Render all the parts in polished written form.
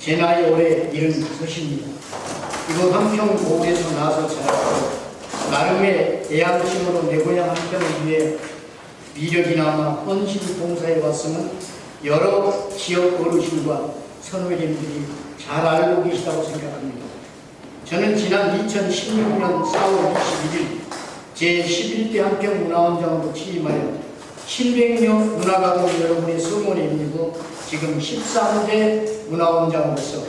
제 나이 올해 76입니다. 이곳 한평 고을에서 나서 자랐고 나름의 애양심으로 내 고향 한평을 위해 미력이나마 헌신 봉사해 왔음은 여러 지역 어르신과 선후배님들이 잘 알고 계시다고 생각합니다. 저는 지난 2016년 4월 21일 제11대 한평문화원장으로 취임하여 700여 문화가족 여러분의 성원에 힘입어 지금 13대 문화원장으로서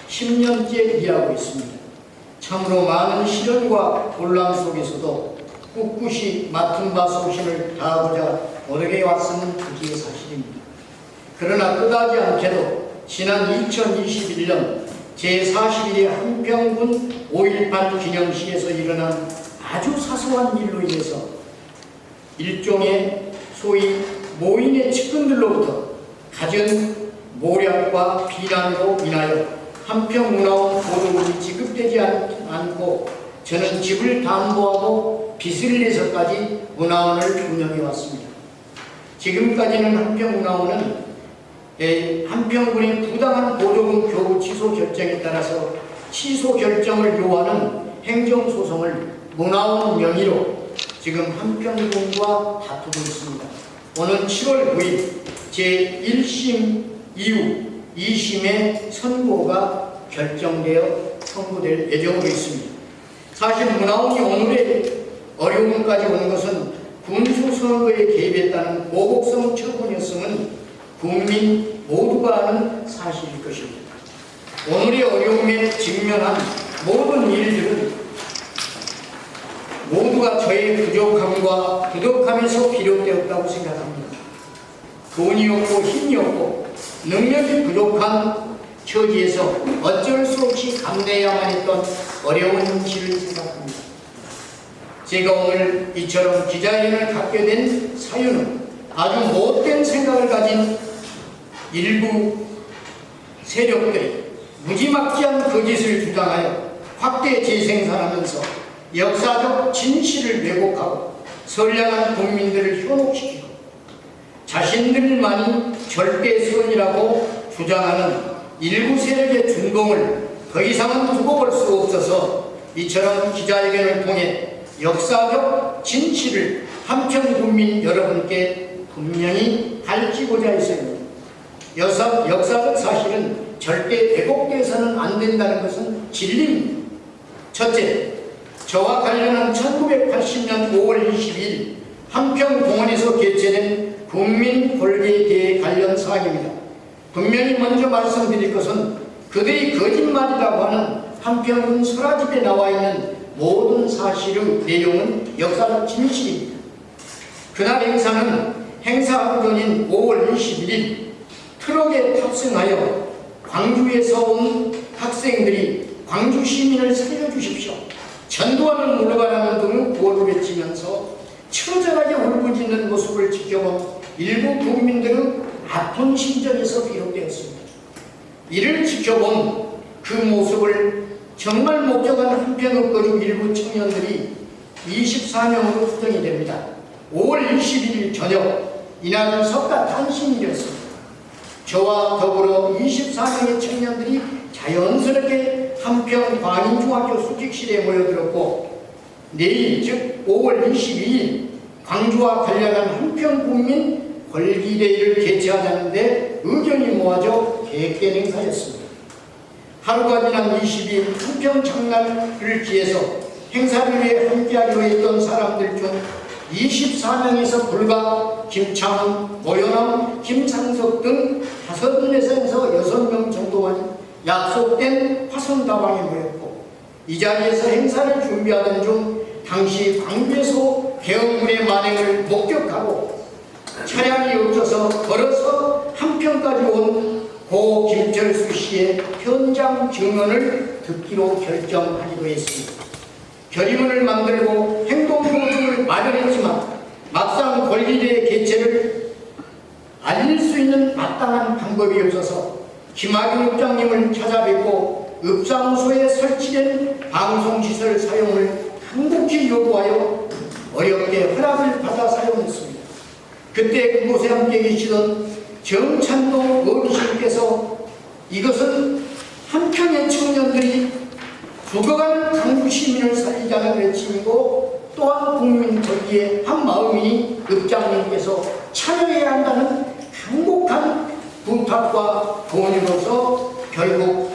10년째 일하고 있습니다. 참으로 많은 시련과 곤란 속에서도 꿋꿋이 맡은 바 소신을 다하고자 노력해 왔음은 그게 사실입니다. 그러나 끝하지 않게도 지난 2021년 제41회 한평군 5.18 기념식에서 일어난 아주 사소한 일로 인해서 일종의 소위 모인의 측근들로부터 갖은 모략과 비난으로 인하여 한평문화원 보조금이 지급되지 않고 저는 집을 담보하고 빚을 내서까지 문화원을 운영해 왔습니다. 지금까지는 한평문화원은 한평군의 부당한 보조금 교부 취소 결정에 따라서 취소 결정을 요하는 행정소송을 문화원 명의로 지금 한평군과 다투고 있습니다. 오는 7월 9일 제1심 이후 2심의 선고가 결정되어 선고될 예정으로 있습니다. 사실 문화원이 오늘의 어려움까지 오는 것은 군수선거에 개입했다는 모독성 처분이었음은 국민 모두가 아는 사실일 것입니다. 오늘의 어려움에 직면한 모든 일들은 모두가 저의 부족함과 부족함에서 비롯되었다고 생각합니다. 돈이 없고 힘이 없고 능력이 부족한 처지에서 어쩔 수 없이 감내야만 했던 어려운 일을 생각합니다. 제가 오늘 이처럼 기자회견을 갖게 된 사유는 아주 못된 생각을 가진 일부 세력들이 무지막지한 거짓을 주장하여 확대 재생산하면서 역사적 진실을 왜곡하고 선량한 국민들을 현혹시키고 자신들만이 절대선이라고 주장하는 일부 세력의 준공을 더 이상은 두고 볼 수 없어서 이처럼 기자회견을 통해 역사적 진실을 한평 국민 여러분께 분명히 밝히고자 했습니다. 역사적 사실은 절대 왜곡돼서는 안 된다는 것은 진리입니다. 첫째, 저와 관련한 1980년 5월 22일 한평공원에서 개최된 국민벌개대회 관련 사항입니다. 분명히 먼저 말씀드릴 것은 그들이 거짓말이라고 하는 한평군 설화집에 나와 있는 모든 사실의 내용은 역사적 진실입니다. 그날 행사는 행사 하루 전인 5월 21일 트럭에 탑승하여 광주에서 온 학생들이 광주 시민을 살려주십시오, 전두환을 물러가라는 등의 구호를 외치면서 처절하게 울부짖는 모습을 지켜본 일부 국민들의 아픈 심정에서 비롯되었습니다. 이를 지켜본 그 모습을 정말 목격한 한평의 거주 일부 청년들이 24명으로 추정이 됩니다. 5월 21일 저녁, 이날은 석가 탄신일이었습니다. 저와 더불어 24명의 청년들이 자연스럽게 한평 광인중학교 수직실에 모여들었고 내일 즉 5월 22일 광주와 관련한 한평국민 벌기대회를 개최하자는데 의견이 모아져 계획된 행사였습니다. 하루가 지난 22일 한평 장날을 기해서 행사를 위해 함께하기로 했던 사람들 중 24명에서 불과 김창훈, 모연함, 김상석 등 5분에서 6명 정도만 약속된 화성다방에 모였고 이 자리에서 행사를 준비하던 중 당시 광주에서 개헌군의 만행을 목격하고 차량이 없어서 걸어서 한평까지 온 고 김철수 씨의 현장 증언을 듣기로 결정하기로 했습니다. 결의문을 만들고 행동보증을 마련했지만 막상 권리대회 개최를 알릴 수 있는 마땅한 방법이 없어서 김학용 읍장님을 찾아뵙고 읍사무소에 설치된 방송시설 사용을 간곡히 요구하여 어렵게 허락을 받아 사용했습니다. 그때 그곳에 함께 계시던 정찬동 어르신께서 이것은 한평의 청년들이 죽어가는 강주 시민을 살리자는 외침이고, 또한 국민 거기에 한 마음이니 읍장님께서 참여해야 한다는 강곡한 부탁과 권유로서 결국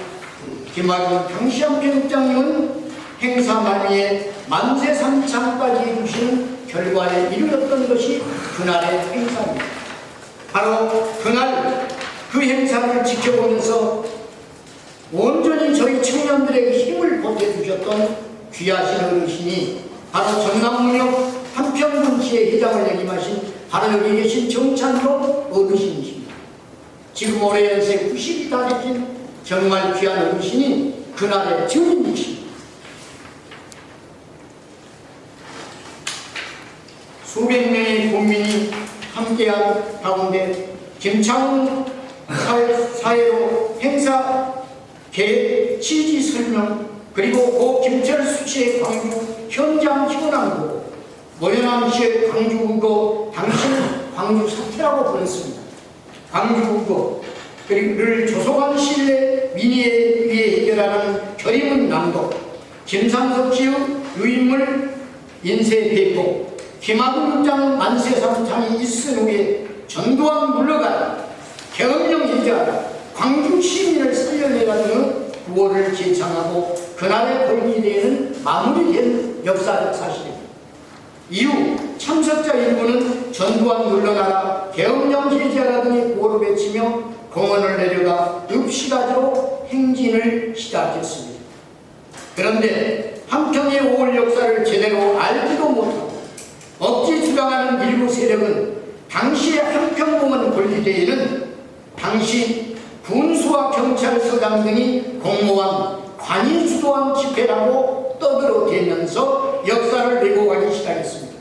김학의 당시 한평 읍장님은 행사 만위에 만세 삼창까지 해주신 결과에 이르렀던 것이 그날의 행사입니다. 바로 그날 그 행사를 지켜보면서 온전히 저희 청년들에게 힘을 보태주셨던 귀하신 어르신이 바로 전남문역 한평군시의 회장을 역임하신 바로 여기 계신 정찬록 어르신이십니다. 지금 올해 연세 90이 다 되신 정말 귀한 어르신이 그날의 증인이십니다. 수백 명의 국민이 함께한 가운데 김창훈 사회로 행사 계획 취지 설명, 그리고 고 김철수 씨의 광주 현장 현황도 모현암 씨의 광주 우거 당시 광주 사태라고 불렀습니다. 광주 우거 그리고 조속한 시일에 민의에 의해 해결하는 결의문 낭독, 김삼석 씨의 유인물 인쇄 배포, 김학의 읍장 만세 삼창이 있은 후에 전두환 물러가라, 계엄령 해제하라, 광주 시민을 살려내라는 구호를 제창하고 그날의 돌기대회는 마무리된 역사적 사실입니다. 이후 참석자 일부는 전두환 물러나라, 계엄령 해제하라 등의 구호를 외치며 공원을 내려가 읍시가지로 행진을 시작했습니다. 그런데 한평의 5월 역사를 제대로 알지도 못하고 억지 주장하는 일부 세력은 당시의 한평공원 권리대회는 당시 군수와 경찰서장 등이 공모한 관이 주도한 집회라고 떠들어대면서 역사를 왜곡하기 시작했습니다.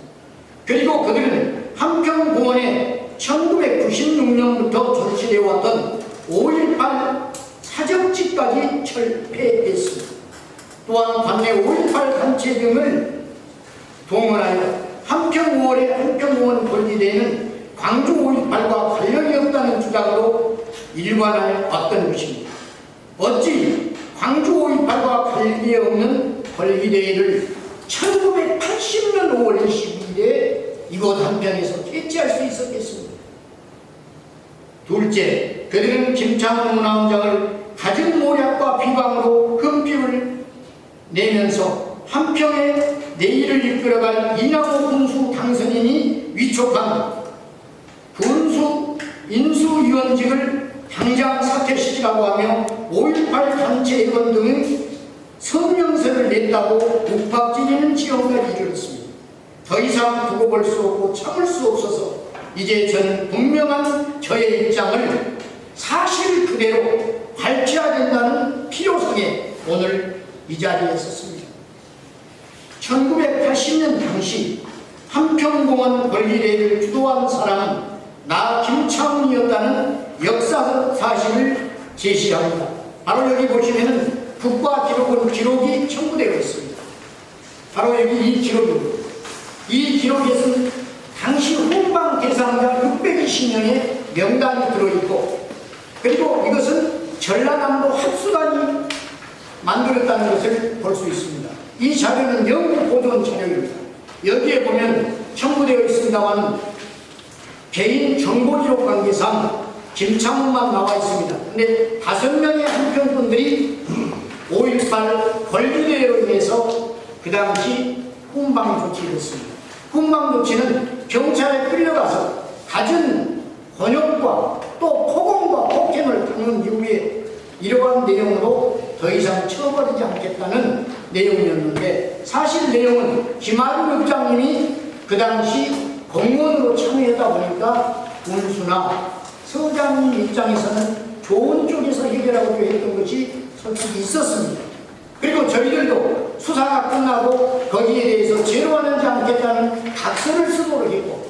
그리고 그들은 한평공원에 1996년부터 존치되어왔던 5.18 사적지까지 철폐했습니다. 또한 관내 5.18 단체 등을 동원하여 한평 5월의 한평공원 권리대회는 광주 5.18과 관련이 없다는 주장으로 일관하여 왔던 것입니다. 어찌 광주 5.18과 관련이 없는 권리대회를 1980년 5월 22일에 이곳 한평에서 개최할 수 있었겠습니다. 둘째, 그들은 김창훈 문화원장을 가진 모략과 비방으로 흠집을 내면서 한평의 내일을 이끌어갈 이낙호 군수 당선인이 위촉한 군수 인수위원직을 당장 사퇴시키라고 하며 5.18 단체 회원 등의 성명서를 냈다고 욱박지르는 지형까지 이르렀습니다. 더 이상 두고 볼 수 없고 참을 수 없어서 이제 저는 분명한 저의 입장을 사실 그대로 밝혀야 된다는 필요성에 오늘 이 자리에 섰습니다. 1980년 당시 한평공원 권리대회를 주도한 사람은 나 김창훈이었다는 역사적 사실을 제시합니다. 바로 여기 보시면은 국가기록원 기록이 첨부되어 있습니다. 바로 여기 이 기록입니다. 이 기록에서는 당시 훈방 대상자 620명의 명단이 들어있고, 그리고 이것은 전라남도 합수단이 만들었다는 것을 볼 수 있습니다. 이 자료는 영구 보존 자료입니다. 여기에 보면 첨부되어 있습니다만 개인 정보기록 관계상 김창훈만 나와 있습니다. 근데 5명의 한평분들이 5.18 권리대회로 인해서 그 당시 훈방 조치였습니다. 훈방 조치는 경찰에 끌려가서 갖은 권역과 또 폭언과 폭행을 당한 이후에 이러한 내용으로 더 이상 처벌하지 않겠다는 내용이었는데, 사실 내용은 김학의 읍장님이 그 당시 공무원으로 참여하다 보니까 군수나 서장님 입장에서는 좋은 쪽에서 해결하고 했던 것이 솔직히 있었습니다. 그리고 저희들도 수사가 끝나고 거기에 대해서 제로하지 않겠다는 각서를 쓰도록 했고,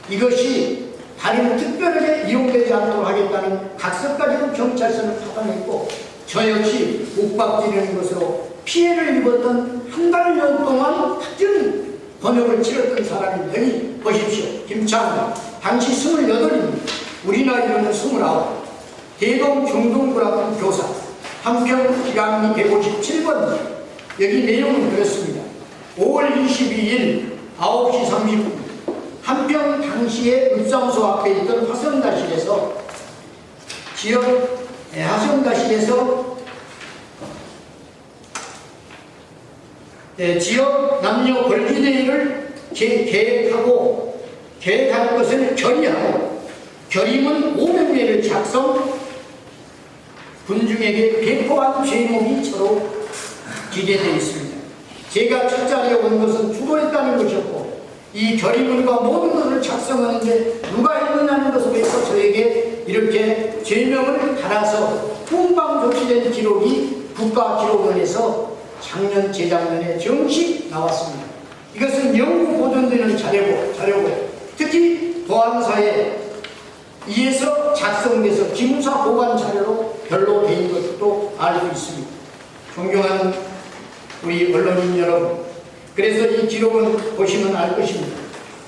이것이 다른 특별하게 이용되지 않도록 하겠다는 각서까지도 경찰서는 파견했고, 저 역시 욱박지르는 것으로 피해를 입었던 한 달여 동안 같은 번역을 치렀던 사람이 여기 보십시오. 김창훈 당시 28입니다. 우리 나이로는 29. 대동 중동고등학교 교사. 한평 기강리 157번 여기 내용은 그렇습니다. 5월 22일 9시 30분 한평 당시에 읍사무소 앞에 있던 화성다실에서 지역 남녀 권리대회를 계획할 것을 결의하고 결의문 500개를 작성 군중에게 배포한 죄목이 서로 기재되어 있습니다. 제가 첫 자리에 온 것은 주도했다는 것이었고 이 결의문과 모든 것을 작성하는데 누가 했느냐는 것에 대해서 저에게 이렇게 죄명을 달아서 훈방 조치된 기록이 국가기록원에서 작년 재작년에 정식 나왔습니다. 이것은 영구 보존되는 자료고 특히 보안사에 의해서 작성돼서 기무사 보관 자료로 별로 된 것도 알고 있습니다. 존경하는 우리 언론인 여러분, 그래서 이 기록은 보시면 알 것입니다.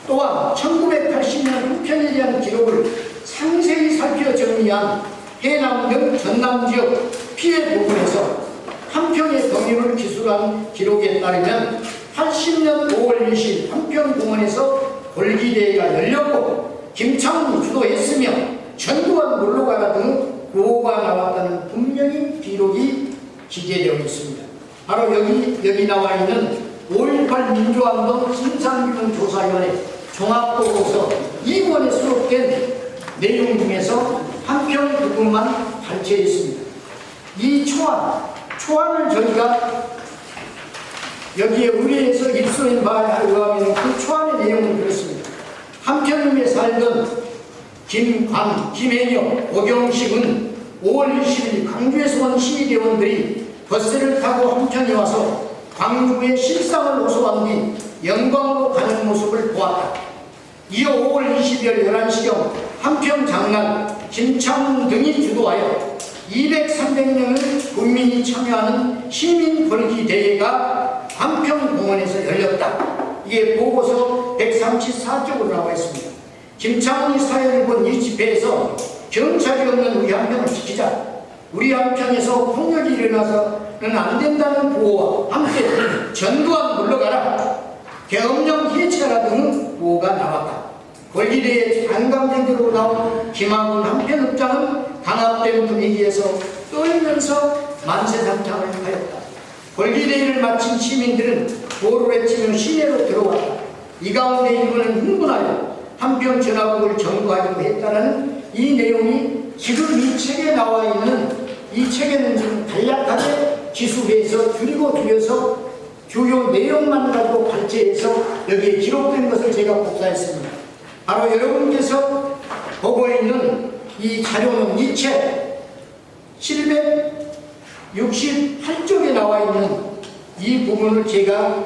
또한 1980년 한평에 대한 기록을 상세히 살펴 정리한 해남 등 전남 지역 피해 부분에서 한평의 경위를 기술한 기록에 따르면 80년 5월 20일 한평공원에서 골기대회가 열렸고 김창훈이 주도했으며 전두환 물러가라 등 구호가 나왔다는 분명히 기록이 기재되어 있습니다. 바로 여기 나와 있는 5.18 민주화운동 진상규명조사위원회 종합보고서 2권에 수록된 내용 중에서 한평 부분만 발췌했습니다. 이 초안을 저희가 여기에 의뢰해서 입수한 바에 의하면 그 초안의 내용은 그렇습니다. 한평에 살던 김혜녀, 오경식은 5월 20일 광주에서 온 시의대원들이 버스를 타고 한평에 와서 광주의 실상을 호소한 뒤 영광으로 가는 모습을 보았다. 이어 5월 20일 11시경 한평 장날 김창훈 등이 주도하여 200, 300명의 국민이 참여하는 시민 걸기 대회가 한평공원에서 열렸다. 이게 보고서 134쪽으로 나와 있습니다. 김창훈이 사연을 본 이 집회에서 경찰이 없는 우리 한평을 지키자, 우리 한평에서 폭력이 일어나서는 안 된다는 구호와 함께 전두환 물러가라, 계엄령 해체하라 등의 구호가 나왔다. 권리대회 반감대로 나온 김학훈 한평읍장은 강압된 분위기에서 떨면서 만세상창을 하였다. 권리대회를 마친 시민들은 도를 외치며 시내로 들어왔다. 이 가운데 일부는 흥분하여 한평 전화국을 점거하려고 했다는 이 내용이 지금 이 책에 나와 있는 이 책에는 지금 간략하게 기술해서 줄여서 주요 내용만 가지고 발췌해서 여기에 기록된 것을 제가 복사했습니다. 바로 여러분께서 보고 있는 이 자료는 이 책 768쪽에 나와 있는 이 부분을 제가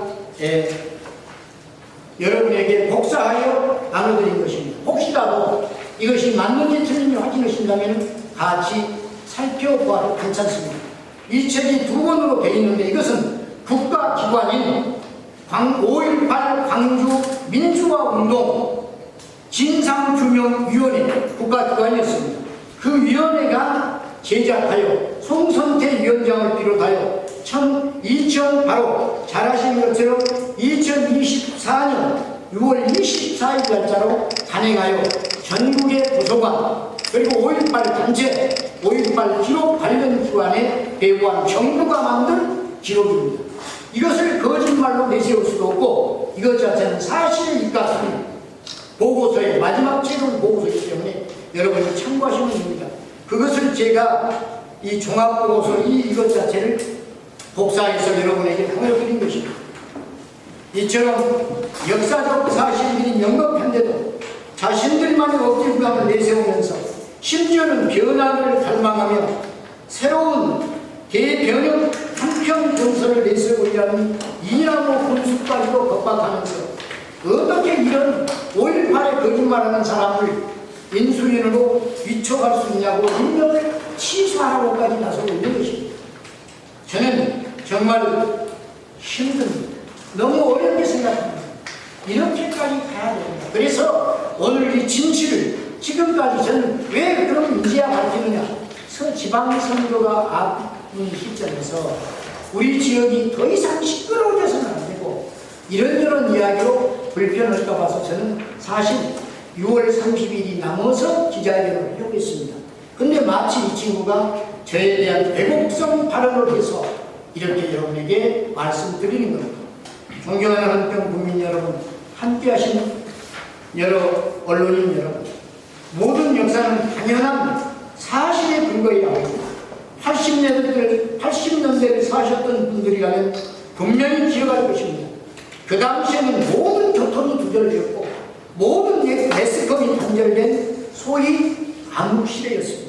여러분에게 복사하여 나눠드린 것입니다. 혹시라도 이것이 맞는지 틀린지 확인하신다면 같이 살펴보아도 괜찮습니다. 이 책이 두 권으로 되어 있는데 이것은 국가기관인 5.18 광주 민주화운동 진상규명위원회 국가기관이었습니다. 그 위원회가 제작하여 송선태 위원장을 비롯하여 2000 바로 잘 아시는 것처럼 2024년 6월 24일 날짜로 단행하여 전국의 도서관 그리고 5.18 단체 5.18 기록 관련 기관에 배부한 정부가 만든 기록입니다. 이것을 거짓말로 내세울 수도 없고 이것 자체는 사실에 입각한 보고서의 마지막 책은 보고서이기 때문에 여러분이 참고하시면 됩니다. 그것을 제가 이 종합보고서 이것 자체를 복사해서 여러분에게 보여드린 것입니다. 이처럼 역사적 사실들이 명백한데도 자신들만의 억지 부담을 내세우면서 심지어는 변화를 갈망하며 새로운 대변형 한평 정서를 내세우려는 이나무 군수까지도 겁박하면서 어떻게 이런 5.18에 거짓말하는 사람을 인수인으로 위촉할 수 있냐고 임명을 취소하라고까지 나서고 있는 것입니다. 저는 정말 힘듭니다. 너무 어렵게 생각합니다. 이렇게까지 가야 됩니다. 그래서 오늘 이 진실을 지금까지 저는 왜 그런 인지가 밝히느냐, 지방선거가 시점에서 우리 지역이 더 이상 시끄러워져서는 안 되고 이런저런 이야기로 불편할까 봐서 저는 사실 6월 30일이 남아서 기자회견을 하려고 했습니다. 근데 마치 이 친구가 저에 대한 왜곡성 발언을 해서 이렇게 여러분에게 말씀드리는 겁니다. 존경하는 한평 국민 여러분, 함께 하신 여러 언론인 여러분, 모든 역사는 당연한 사실에 근거해야 합니다. 80년대를 사셨던 분들이라면 분명히 기억할 것입니다. 그 당시에는 모든 교통이 두절되었고 모든 매스컴이 단절된 소위 암흑시대였습니다.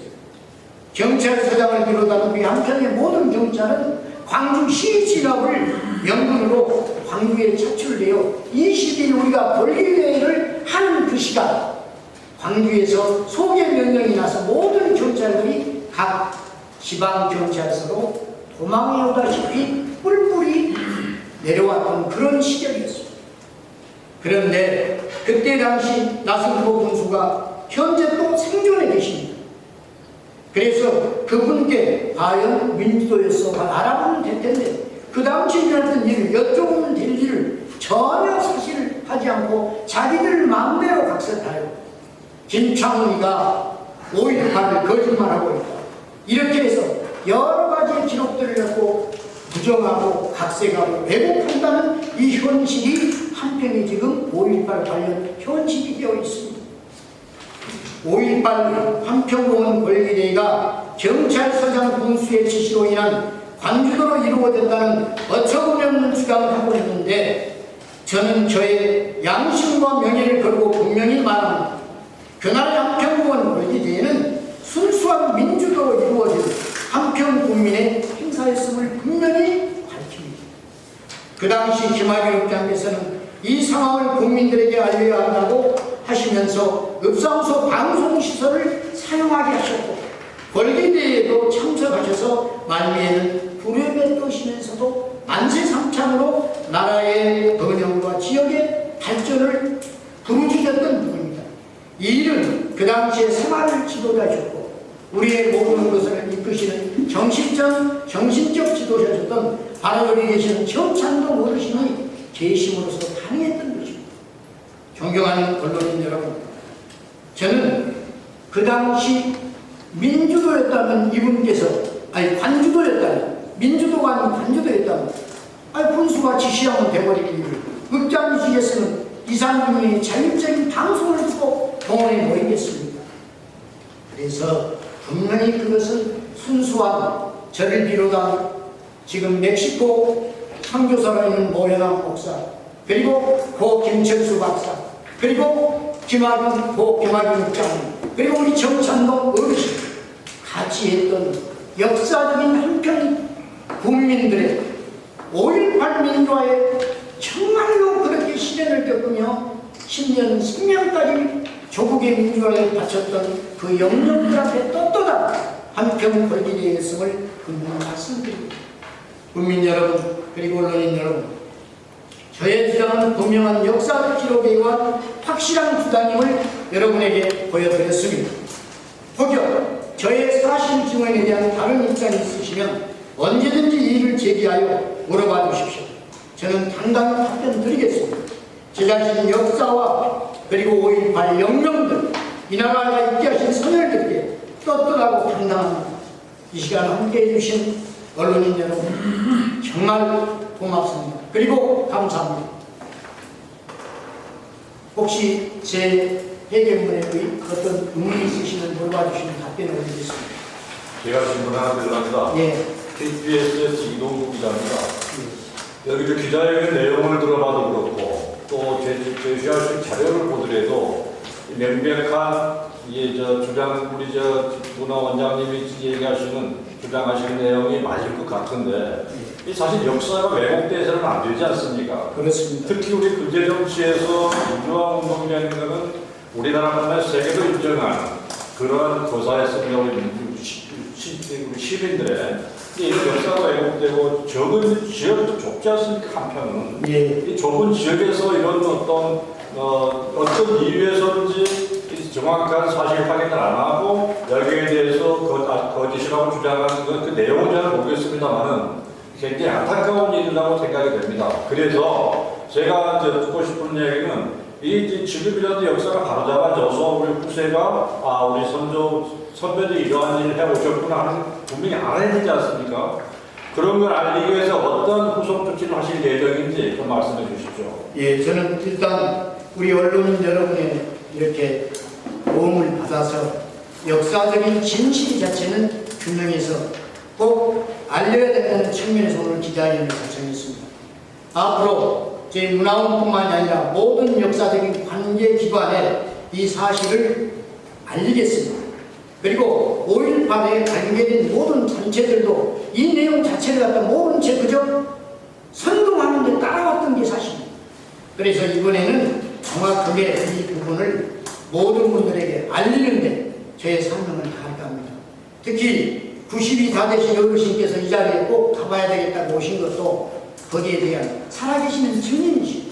경찰서장을 비롯한 우리 한편의 모든 경찰은 광주시 진압을 명분으로 광주에 차출되어 20일 우리가 권리회의를 하는 그 시간, 광주에서 소개 명령이 나서 모든 경찰들이 각 지방경찰서로 도망해오다시피 뿔뿔이 내려왔던 그런 시절이었습니다. 그런데 그때 당시 나승보 군수가 현재 또 생존해 계십니다. 그래서 그분께 과연 민주도였어가 알아보면 될 텐데 그 당시 일어났던 일을 여쭤보면 될 일을 전혀 사실을 하지 않고 자기들 마음대로 각색하여 김창훈이가 5.18을 거짓말하고 있다. 이렇게 해서 여러 가지 기록들을 갖고 부정하고 각색하고 왜곡한다는 이 현실이 한편이 지금 5.18 관련 현실이 되어 있습니다. 5.18 한평공원 권리대회가 경찰서장 군수의 지시로 인한 관주도로 이루어졌다는 어처구니없는 주장을 하고 있는데 저는 저의 양심과 명예를 걸고 분명히 말합니다. 그날 한평공원 권리대회는 순수한 민주도로 이루어진 한평 국민의 행사였음을 분명히 밝힙니다. 그 당시 김학의 읍장께서는 이 상황을 국민들에게 알려야 한다고 하시면서 읍사무소 방송시설을 사용하게 하셨고 권리대회에도 참석하셔서 말미에는 부름에 떠시면서도 만세삼창으로 나라의 번영과 지역의 발전을 부르짖었던 분입니다. 이 일은 그 당시에 생활을 지도자셨고 우리의 모든 것을 이끄시는 정신적 지도자셨던 바로 여기 계시는 최찬동 어르신이 계심으로써 가능했던 것입니다. 존경하는 언론인 여러분, 저는 그 당시 민주도였다면 이분께서 관주도였다면 민주도가 아닌 관주도였다면 군수가 지시하면 돼버리는 일을 읍장이시겠으면 이상민의 자율적인 방송을 듣고 동원해 모이겠습니다. 그래서 분명히 그것은 순수한 저를 비롯한 지금 멕시코 선교사로 있는 모현암 목사, 그리고 고 김철수 박사, 그리고 고 김학윤 장, 그리고 우리 정찬동 어르신 같이 했던 역사적인 한편 국민들의 5.18 민주화에 정말로 그렇게 시련을 겪으며 10년, 10년까지 조국의 민주화에 바쳤던 그 영령들 앞에 떳떳한 한평 권리대회였음을 분명히 말씀드립니다. 국민 여러분, 그리고 언론인 여러분, 저의 주장은 분명한 역사적 기록에 의한 확실한 주장임을 여러분에게 보여드렸습니다. 혹여 저의 사실 증언에 대한 다른 입장이 있으시면 언제든지 이의를 제기하여 물어봐 주십시오. 저는 당당히 답변 드리겠습니다. 제 자신 역사와 그리고 5.18 영령들, 이 나라가 있게 하신 선열들께 떳떳하고 당당한 이 시간 함께해 주신 언론인 여러분 정말 고맙습니다. 그리고 감사합니다. 혹시 제 회견문에 어떤 의문이 있으시면 물어봐 주시면 답변을 드리겠습니다. 제가 질문 하나 드립니다. 예. KBS 이동국 기자입니다. 여기 기자회견 내용을 들어봐도 그렇고 또 제시하신 자료를 보더라도 명백한 주장 우리 문화 원장님이 얘기하시는 주장하시는 내용이 맞을 것 같은데 이 사실 역사가 왜곡돼서는 안 되지 않습니까? 그렇습니다. 특히 우리 근대정치에서 민주화 운동이라는 것은 우리나라뿐만 세계도 인정하는 그러한 거사였습니다. 우리 시민들의 이런 역사가 왜곡되고 적은 지역도 좁지 않습니까? 한편은 예. 이 좁은 지역에서 이런 어떤 어떤 이유에서인지 정확한 사실 확인을 안 하고 여기에 대해서 거짓이라고 주장하는 건 그 내용은 잘 모르겠습니다만은 굉장히 안타까운 일이라고 생각이 됩니다. 그래서 제가 이제 듣고 싶은 얘기는 이 지금이라도 역사가 바로잡아져서 우리 후세가 우리 선배들이 이러한 일을 해오셨구나 하는 분명히 알아야 되지 않습니까? 그런 걸 알리기 위해서 어떤 후속 조치를 하실 예정인지 좀 말씀해 주십시오. 예, 저는 일단 우리 언론 여러분의 이렇게 도움을 받아서 역사적인 진실 자체는 규명해서 꼭 알려야 된다는 측면에서 오늘 기자회견을 작성했습니다. 앞으로 제 문화원뿐만이 아니라 모든 역사적인 관계기관에 이 사실을 알리겠습니다. 그리고 5.18에 관계된 모든 단체들도 이 내용 자체를 갖다 모른 채 그저 선동하는데 따라왔던 게 사실입니다. 그래서 이번에는 정확하게 이 부분을 모든 분들에게 알리는데 저의 사명을 다할까 합니다. 특히 90이 다 되신 어르신께서 이 자리에 꼭 가봐야 되겠다고 오신 것도 거기에 대한 살아계시는 증인이시죠.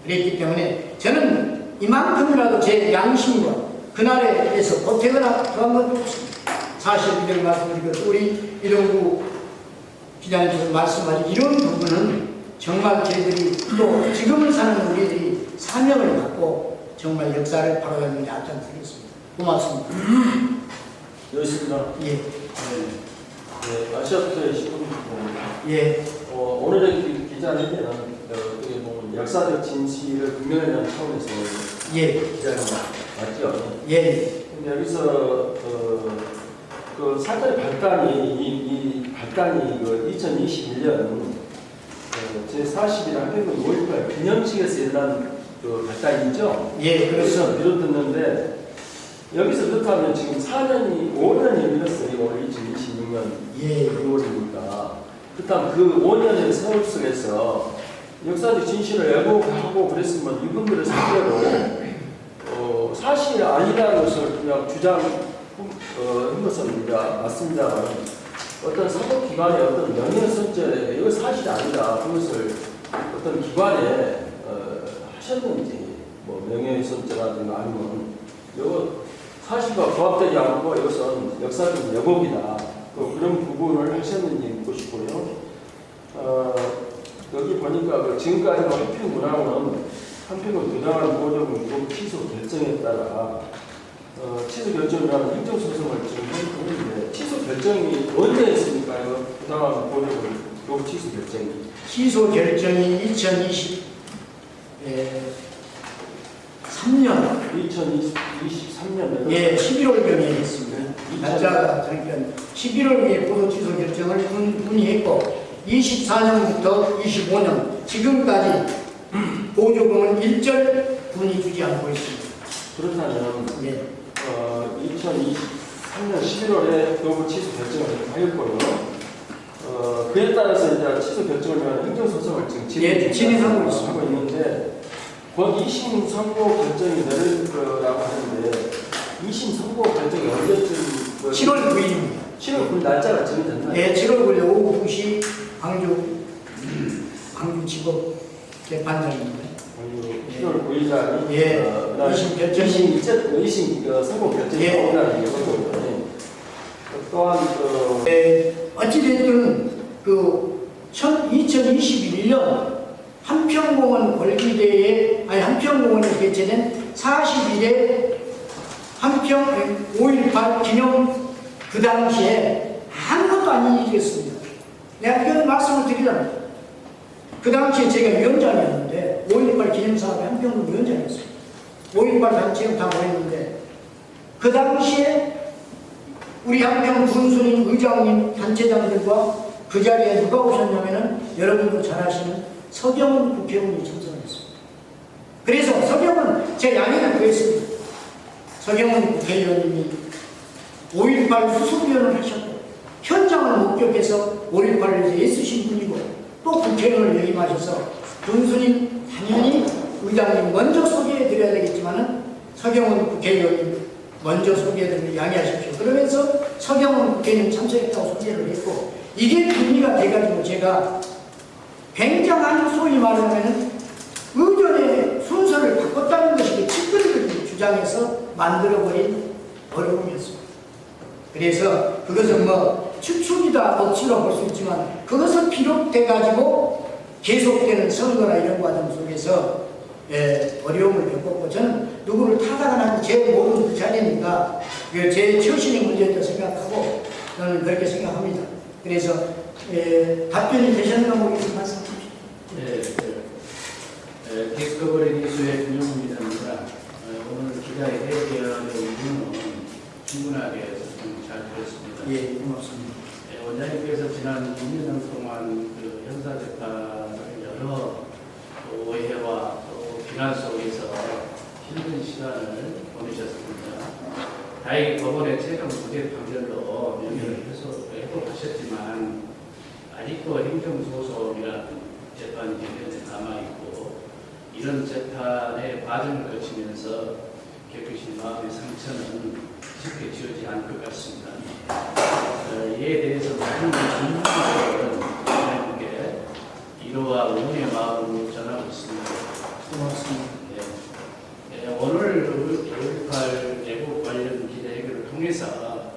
그랬기 때문에 저는 이만큼이라도 제 양심과 그날에 대해서 보태거나 그런 것도 없습니다. 사실 이런 말씀드리고 우리 이동구 기자님께서 말씀하신 이런 부분은 정말 저희들이 또 지금을 사는 우리들이 사명을 갖고 정말 역사를 바로잡는 게 앞장서겠습니다. 고맙습니다. 여기습니다. 예. 네, 아시아투데이 신문입니다. 예. 오늘의 기자회견은 어떻게 보면 역사적 진실을 규명하는 차원에서 예. 기자회견 맞죠? 예. 근데 여기서 그 사건의 발단이 이 발단이 그 2021년 제40일 한국은 5.18 기념식에서 일어난 그 발단이죠? 예, 그래서 비롯됐는데 여기서 그렇다면 지금 5년이 흘렀어요. 올 2026년 예. 6월이니까. 그렇다면 그 5년의 세월 속에서 역사적 진실을 왜곡하고 그랬으면 이분들의 상대로 사실이 아니라는 것을 그냥 주장한 것은 우리가 맞습니다만 어떤 사법기관의 어떤 명예훼손죄 이거 사실이 아니다. 그것을 어떤 기관에 하셨는지 뭐 명예훼손죄라든가 아니면 이거 사실과 부합되지 않고 이것은 역사적 왜곡이다. 그런 부분을 하셨는지 묻고 싶고요. 여기 보니까 그 지금까지 한평문화원은 한평을 부당한 보조금 취소 결정에 따라 취소 결정이라는 행정소송을 지금 했는데 취소 결정이 언제 했습니까? 부당한 보조금 취소 결정이. 취소 결정이 2023년 예, 11월경에 했습니다. 날짜가 잠깐 11월에 보도 취소 결정을 문의했고 24년부터 25년 지금까지 보조금은 일절 군이 주지 않고 있습니다. 그렇다면 예. 2023년 11월에 교부 취소 결정을 하였고요. 그에 따라서 이제 취소 결정을 위한 행정소송을 지금 진행하고 있는데 곧 2심 선고 결정이 내릴 거라고 하는데 2심 선고 결정이 언제쯤 7월 9일입니다. 7월 9일 날짜가 정해졌나요? 네, 7월 9일 오후 2시 광주지법 재판장입니다. 7월 9일날 예, 2심 결정 2심 선고 결정이 나오라는 거거든요. 또한 어찌됐든 그 2021년 한평공원 골기대에 한평공원에 개최된 40일의 한평 5.18 기념 그 당시에 아무것도 아닌 일이었습니다. 내가 그런 말씀을 드리자면 그 당시에 제가 위원장이었는데 5.18 기념사업의 한평군 위원장이었습니다. 5.18 단체를 다 모였는데 그 당시에 우리 한평 군수님, 의장님, 단체장들과 그 자리에 누가 오셨냐면은 여러분도 잘 아시는 서경훈 국회의원이 참석했습니다. 그래서 서경훈 제 양해를 구했습니다. 서경훈 국회의원님이 5.18 수습위원을 하셨고 현장을 목격해서 5.18을 애쓰신 분이고 또 국회의원을 역임하셔서 군수님 당연히 의장님 먼저 소개해드려야 되겠지만은 서경훈 국회의원님 먼저 소개해드리면 양해하십시오. 그러면서 서경훈 국회의원 참석했다고 소개를 했고 이게 분리가 돼가지고 제가 굉장한 소위 말하면 의전의 순서를 바꿨다 없다는 것이 그 측근들이 주장해서 만들어버린 어려움이었습니다. 그래서 그것은 뭐 추측이다 억지로 볼 수 있지만 그것은 비롯돼가지고 계속되는 선거나 이런 과정 속에서 어려움을 겪었고 저는 누구를 타당하는 제 모든 그 자리니까 제 처신의 문제였다 생각하고 저는 그렇게 생각합니다. 그래서 답변이 되셨나 모르겠지만 말씀하십시오. 디스커버리 뉴스의 김용훈입니다. 오늘 기자의 대변의 의견은 충분하게 잘 들었습니다. 예, 고맙습니다. 원장님께서 지난 2년 동안 그 형사재판을 여러 오해와 또 비난 속에서 힘든 시간을 보내셨습니다. 다행히 법원의 최종 무죄 판결로 명예를 회복하셨지만 아직도 행정소송이라는 재판이 현재 남아있고 이런 재판의 과정을 거치면서 겪으신 마음의 상처는 쉽게 지우지 않을 것 같습니다. 이에 대해서 모든 국민들은 하나님께 위로와 응원의 마음으로 전하고 있습니다. 고맙습니다. 오늘 5.18 애국 관련 기자회견을 통해서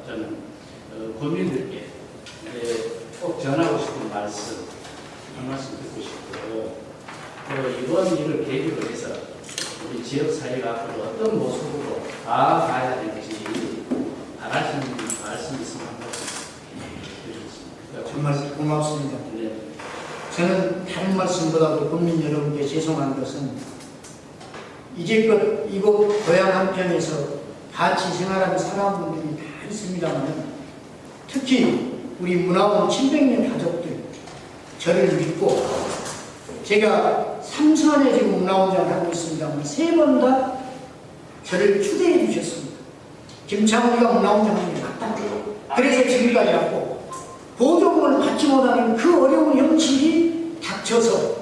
저는 국민들께 꼭 전하고 싶은 말씀, 한 말씀 듣고 싶고 또 이번 일을 계기로 해서 우리 지역사회가 앞으로 어떤 모습으로 나아가야 될지 바라시는 말씀 있으면 한 말씀 드리겠습니다. 정말 고맙습니다. 네. 저는 다른 말씀보다도 국민 여러분께 죄송한 것은 이제껏 이곳 고향 한편에서 같이 생활하는 사람분들이 다 있습니다만 특히 우리 문화원 700년 가족들 저를 믿고 제가 삼선에 지금 문화원장을 하고 있습니다만 3번 다 저를 추대해 주셨습니다. 김창훈이가 문화원장을 갔다. 그래서 지금까지 왔고 보조금을 받지 못하는 그 어려운 현실이 닥쳐서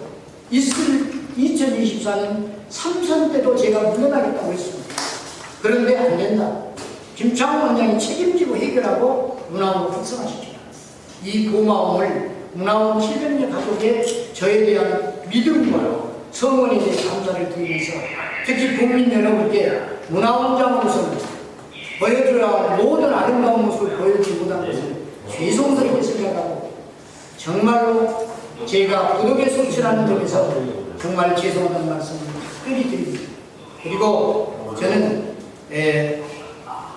있을 2024년 3선 때도 제가 물러나겠다고 했습니다. 그런데 안 된다. 김창훈 원장이 책임지고 해결하고 문화원을 활성화시키라. 이 고마움을 문화원 700년 가족의 저에 대한 믿음과 성원에 대해 감사를 드리면서 특히 국민 여러분께 문화원장으로서는 보여줘야 할 모든 아름다운 모습을 보여주지 못한 것을 죄송스럽게 생각하고 정말로 제가 부득에 속출하는 점에서 정말 죄송하다는 말씀을 특별히 드립니다. 그리고 저는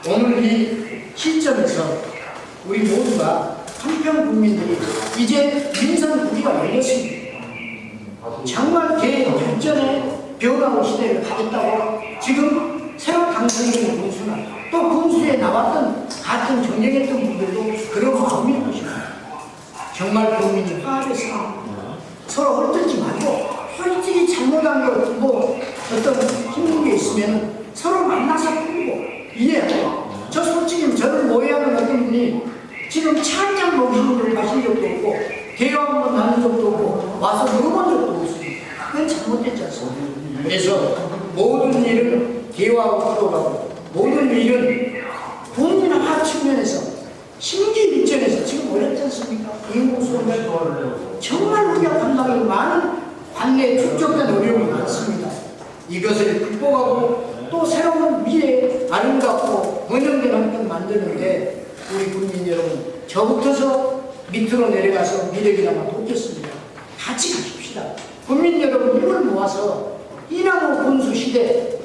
오늘 이 시점에서 우리 모두가 한편 국민들이 이제 민선 국기가 열렸습니다. 정말 대발전의 변화의 시대를 가졌다고 지금 새로 당선된 군수나 또 군수에 나왔던 같은 경쟁했던 분들도 그런 마음일 것입니다. 정말 국민이 화합해서 서로 헐뜯지 말고 솔직히 잘못한 거 뭐 어떤 힘든 게 있으면 서로 만나서 풀고 이해하고 저 솔직히 저를 모해하는 어떤 분이 지금 차 한 잔 먹는 걸 마신 적도 없고 대화 한번 나눈 적도 없고 와서 물어본 적도 없습니다. 그건 잘못됐지 않습니까? 그래서 모든 일은 대화하고 풀어가고 모든 일은 국민화 측면에서 심기 일전에서 지금 어렵지 않습니까? 인구수를 정말 우리가 감당하기 많은 관내에 축적된 어려움이 많습니다. 이것을 극복하고 또 새로운 미래 아름답고 번영된 환경 만드는데 우리 국민 여러분 저부터서 밑으로 내려가서 미래기나마 돕겠습니다. 같이 가십시다. 국민 여러분 힘을 모아서 이나무 군수 시대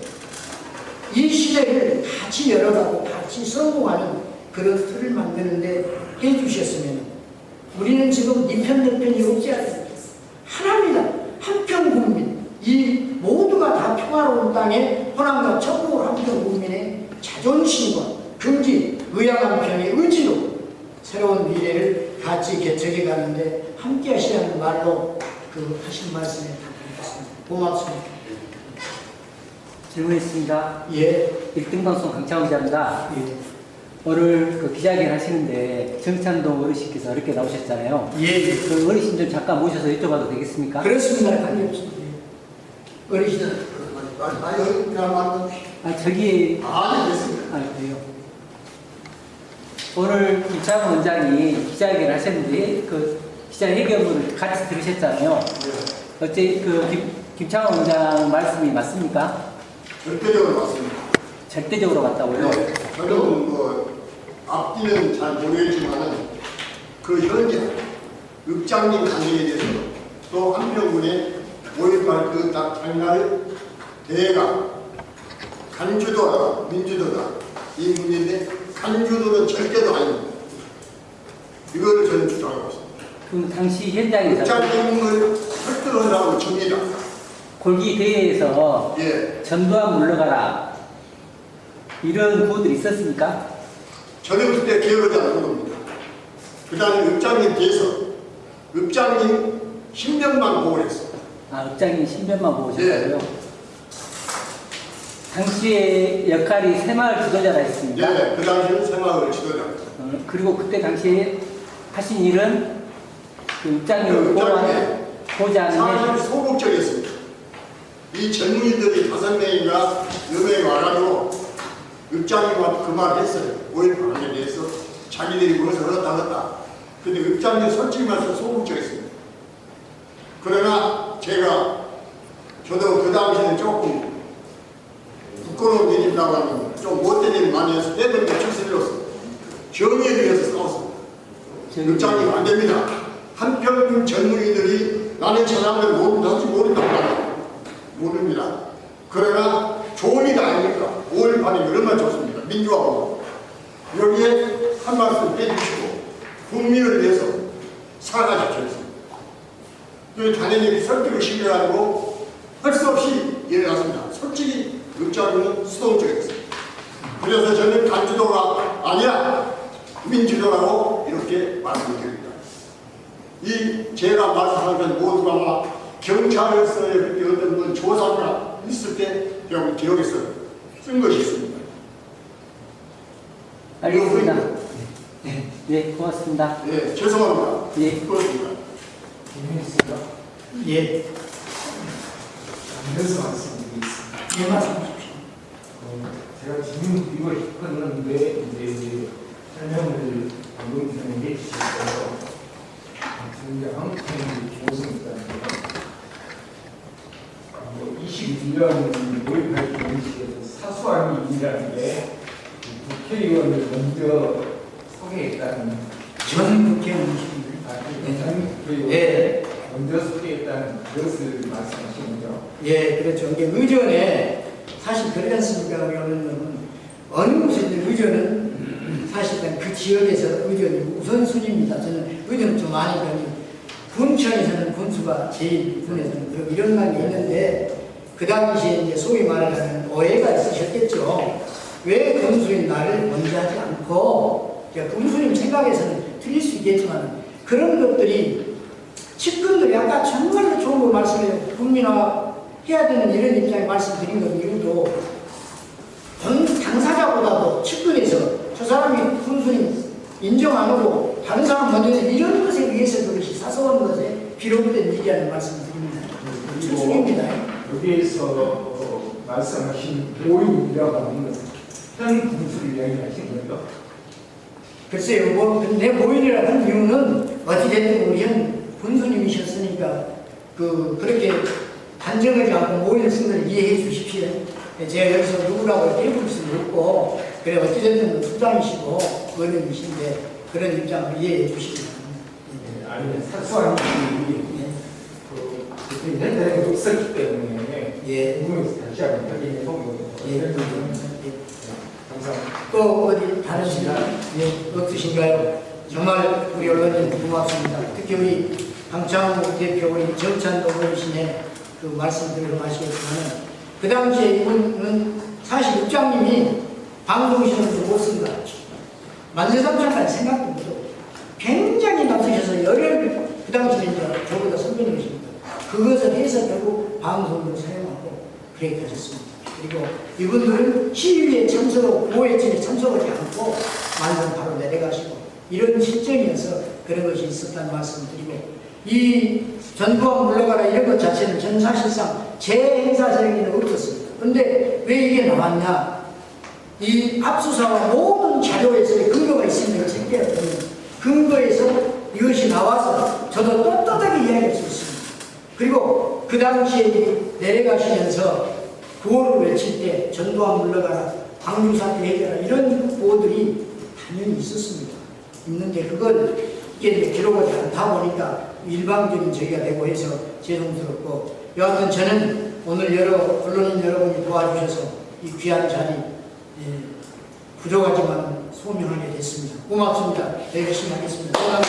이 시대를 같이 열어가고 같이 성공하는 그런 틀을 만드는데 해주셨으면 우리는 지금 네 편, 내 편이 없지 않습니까? 하나입니다. 한편 국민, 이 모두가 다 평화로운 땅에 호남과 천국을 한편 국민의 자존심과 긍지, 의향 한편의 의지로 새로운 미래를 같이 개척해 가는데 함께 하시라는 말로 그 하신 말씀에 답드리겠습니다. 고맙습니다. 질문했습니다. 예. 1등방송 강창원 기자입니다. 예. 오늘 그 기자회견 하시는데 정찬동 어르신께서 어렵게 나오셨잖아요. 예. 그 어르신 좀 잠깐 모셔서 여쭤봐도 되겠습니까? 그렇습니다. 관계없습니다. 어르신들. 저기. 됐습니다. 그래요. 오늘 김창원 원장이 기자회견 하셨는데 그 기자회견문을 같이 들으셨잖아요. 어째 그 김창원 원장 말씀이 맞습니까? 절대적으로 맞습니다. 절대적으로 갔다고요? 네, 저는 뭐 앞뒤는 잘 모르겠지만은 그 현재 읍장님 가정에 대해서 또 한평군의 5.18 그 당날 대회가 간주도다 민주도다 이 문제인데 간주도는 절대도 아닙니다. 이거를 저는 주장하고 있습니다. 그럼 당시 현장에서 읍장님을 설득하라고 접니다. 골기 대회에서 예, 전두환 물러가라 이런 구호들이 있었습니까? 저는 그때 기억하지 않는 겁니다. 그 다음에 읍장님 뒤에서 읍장님 신병만 보고 했어요. 아, 읍장님 신변만 보고 오셨다고요? 당시의 역할이 새마을 지도자라 했습니다. 예, 그 당시에는 새마을 지도자입니다. 그리고 그때 당시에 하신 일은 그 읍장님을 그 읍장님의 보지 않는 사실 소극적이었습니다. 이 젊은이들이 5명인가 4명이 와가지고 읍장님과 그 말을 했어요. 5.18 관계에 대해서 자기들이 무엇을 얻었다. 근데 읍장님 솔직히 말해서 소극적이었습니다. 그러나 저도 그 당시에는 조금 부끄러운 일이라고 하면 좀 못된 일 많이 해서 때문에 출세를 정의에 대해서 싸웠습니다. 읍장님 안 됩니다. 한평균 젊은이들이 나는 저 사람들 모른다고 말합니다. 모릅니다. 그러나 좋은 일 아닙니까? 5.18이 얼마나 좋습니까? 민주화고. 여기에 한 말씀 해주시고 국민을 위해서 살아가십시오. 그래서 당연히 설득을 시켜가지고 할 수 없이 일어났습니다. 솔직히 읍장님은 수동적이었습니다. 그래서 저는 간주도가 아니라 민주도라고 이렇게 말씀드립니다. 이 제가 말씀한 것 모두가 아마 경찰서에 그때 어떤 분 조사가 있을 때 제가 기억에서 쓴 것이 있습니다. 알겠습니다. 네, 고맙습니다. 네, 죄송합니다. 예. 그렇습니다. 김민수가 예, 안에서 말씀드리겠습니다. 예, 말씀하십시오. 제가 지금 이걸 했는데 이제 설명을 방금 전에 해주셨어요. 당장 조승했다는데요. 21년 5.18 기념식에서 사수한 일이라는 게 국회의원을 먼저 소개했다는 전 국회의원이십니다. 전 국회의원 예. 먼저 소개했다는 그것을 말씀하시는 거죠. 예, 그렇죠. 이게 의전에 사실 그러지 않습니까? 그러면 어느 곳이든 의전은 사실은 그 지역에서 의전이 우선순위입니다. 저는 의전을 좀 많이 가니 군청에서는 군수가 제일, 군에서는 그 이런 게 있는데 그 당시에 이제 소위 말하는 오해가 있으셨겠죠. 왜 군수인 나를 먼저 하지 않고 군수님 생각에서는 틀릴 수 있겠지만 그런 것들이 측근들이 아까 정말로 좋은 거 말씀해요. 국민화 해야 되는 이런 입장에 말씀드린 건 이유도 당사자보다도 측근에서 저 사람이 군수님 인정 안 하고 다른 사람 먼저 해서 이런 것에 의해서 그것이 사소한 것에 비롯된 일이라는 말씀을 드립니다. 추측입니다. 여기에서 말씀하신 모임이라고 하는 것은 현 군수를 이야기하신 거죠? 글쎄요, 내 모인이라고 하는 이유는 어찌됐든 우리 현 군수님이셨으니까 그렇게 단정하지 않고 모인을 쓴 걸 이해해 주십시오. 제가 여기서 누구라고 이렇게 해볼 수는 없고, 그래, 어찌됐든 수장이시고, 의원님이신데, 그런 입장을 이해해 주시기 바랍니다. 아니면 사수한 일이 그때 현장에 있었기 때문에 부분에서 다시 한번 확인해 보고 감사합니다. 또 어디 다른 시간 없으신가요? 정말 우리 언론님 고맙습니다. 특히 우리 강창호 대표, 우리 정찬도 어르신의 그 말씀들을 마시겠지만 그 당시에 이분은 사실 읍장님이 방송시험도 못 쓴다. 만세삼천까지 생각도 못하고 굉장히 낮으셔서 열혈 그 당시에 이제 저보다 선배님이십니다. 그것을 해서 결국 방송으로 사용하고 그렇게 하셨습니다. 그리고 이분들은 시위에 참석하고 구호회진에 참석하지 않고 만선 바로 내려가시고 이런 실정이어서 그런 것이 있었다는 말씀을 드리고 이 전두환 물러가라 이런 것 자체는 저는 사실상 제 행사적인 없었습니다. 그런데 왜 이게 나왔냐? 이 압수사와 모든 자료에서의 근거가 있습니다. 제게는 근거에서 이것이 나와서 저도 떳떳하게 이야기할 수 있습니다. 그리고 그 당시에 내려가시면서 구호를 외칠 때 전두환 물러가라, 광주 사태 해결하라 이런 구호들이 당연히 있었습니다. 있는데 그걸 이게 이제 기록하지 않다 보니까 일방적인 저기가 되고 해서 죄송스럽고 여하튼 저는 오늘 언론인 여러분이 도와주셔서 이 귀한 자리 부족하지만 소명하게 됐습니다. 고맙습니다. 더 열심히 하겠습니다.